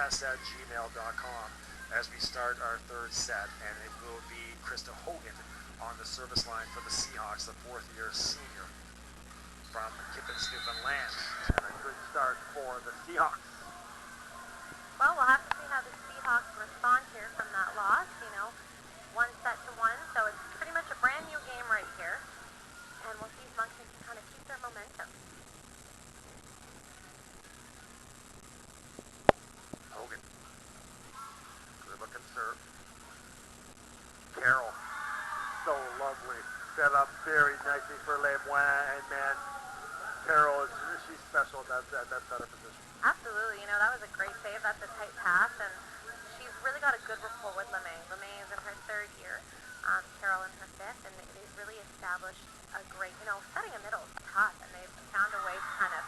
podcast@gmail.com as we start our third set, and it will be Krista Hogan on the service line for the Seahawks, the fourth-year senior from Kippens, Newfoundland. And a good start for the Seahawks. Well, we'll have to see how the Seahawks respond here from that loss. 1-1, so it's pretty much a brand new game right here. And we'll see if Monc can kind of keep their momentum. Hogan. Good looking serve. Carroll. So lovely. Set up very nicely for Lemoine, and man, Carroll, she's special at that setter position. Absolutely. That was a great save. That's a tight pass, and she's really got a good rapport with LeMay. LeMay is in her third year, Carroll in her fifth, and they've really established a great, setting a middle is tough, and they've found a way to kind of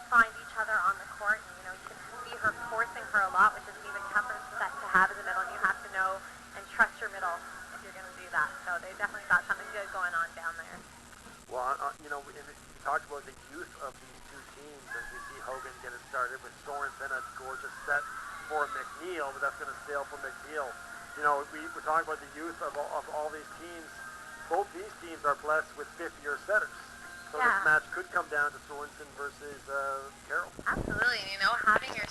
find each other on the court, and you can see her forcing her a lot, which is an even tougher set to have in the middle, and you have to know and trust your middle if you're going to do that. So they definitely got something good going on down there. Well, we talked about the youth of these two teams as we see Hogan get it started with Sorensen, a gorgeous set for McNeil, but that's going to sail for McNeil. We're talking about the youth of all these teams. Both these teams are blessed with fifth-year setters. So Yeah. This match could come down to Sorensen versus Carroll. Absolutely. Having your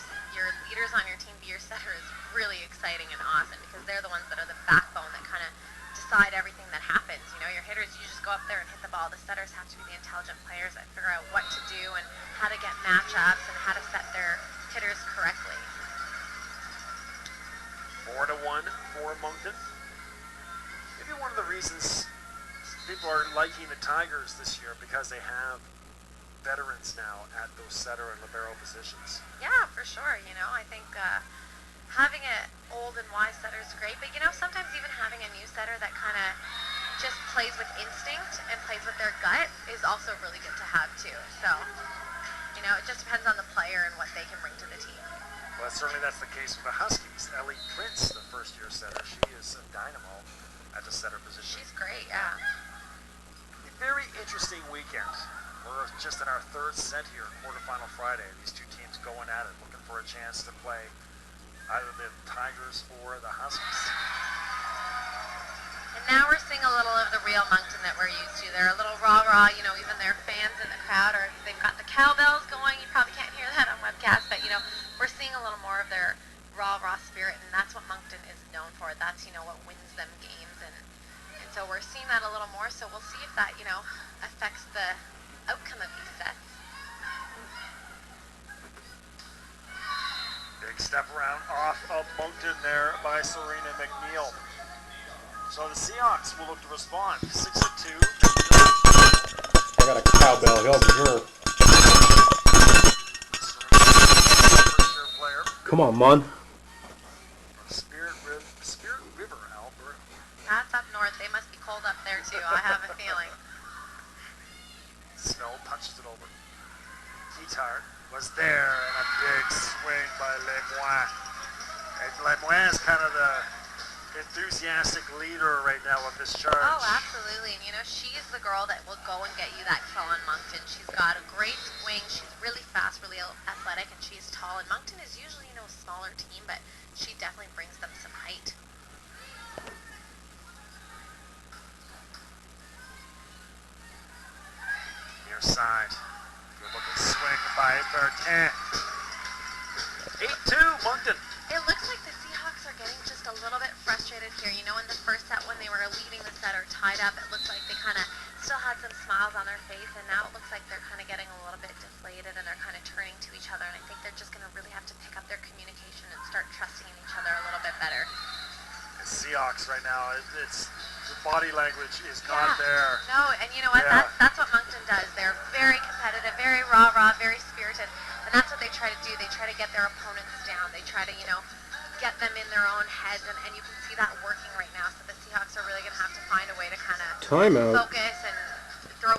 leaders on your team be your setter is really exciting and awesome because they're the ones that are the backbone that kind of decide everything that happens. Your hitters, you just go up there and hit the ball. The setters have to be the intelligent players that figure out what to do and how to get matchups and how to set their hitters correctly. 4-1 for Moncton. Maybe one of the reasons people are liking the Tigers this year because they have veterans now at those setter and libero positions. Yeah, for sure. I think having an old and wise setter is great, but sometimes even having a new setter that kind of just plays with instinct and plays with their gut is also really good to have too. So, it just depends on the player and what they can bring to the team. Well, that's the case for the Huskies. Ellie Prince, the first-year setter, she is a dynamo at the setter position. She's great, yeah. A very interesting weekend. We're just in our third set here, quarterfinal Friday. These two teams going at it, looking for a chance to play either the Tigers or the Huskies. And now we're seeing a little of the real Moncton that we're used to. They're a little rah-rah, even their fans in the crowd, or they've got the cowbells going. You probably can't hear that on webcast, but, we're seeing a little more of their rah-rah spirit, and that's what Moncton is known for. That's, what wins them games, and so we're seeing that a little more, so we'll see if that, affects the outcome of these sets. Big step around off of Moncton there by Serena McNeil. So the Seahawks will look to respond. 6-2. I got a cowbell, hell for sure. Come on, MUN. Spirit River, Alberta. That's up north. They must be cold up there, too. I have a feeling. Snow punches it over. Guitar was there, and a big swing by Lemoine. And Lemoine is kind of the enthusiastic leader right now of this charge. Oh, absolutely. And, she's the girl that will go and get you that kill on Moncton. She's got a great swing. She's really fast, really athletic, and she's tall. And Moncton is usually, a smaller team, but she definitely brings them some height. Near side. Good looking swing by Bertin. 8-2, Moncton. It looks like the Seahawks are getting just a little bit frustrated here. In the first set when they were leading the set or tied up, it looked like they kind of still had some smiles on their face, and now it looks like they're kind of getting a little bit deflated, and they're kind of turning to each other, and I think they're just going to really have to pick up their communication and start trusting in each other a little bit better. The Seahawks right now, it's the body language is not there. No, and you know what? Yeah. That's what Moncton does. They're very competitive, very rah-rah, very spirited, and that's what they try to do. They try to get their opponents down. They try to, get them in their own heads, and you can see that working right now. So the Seahawks are really going to have to find a way to kind of Timeout. focus and throw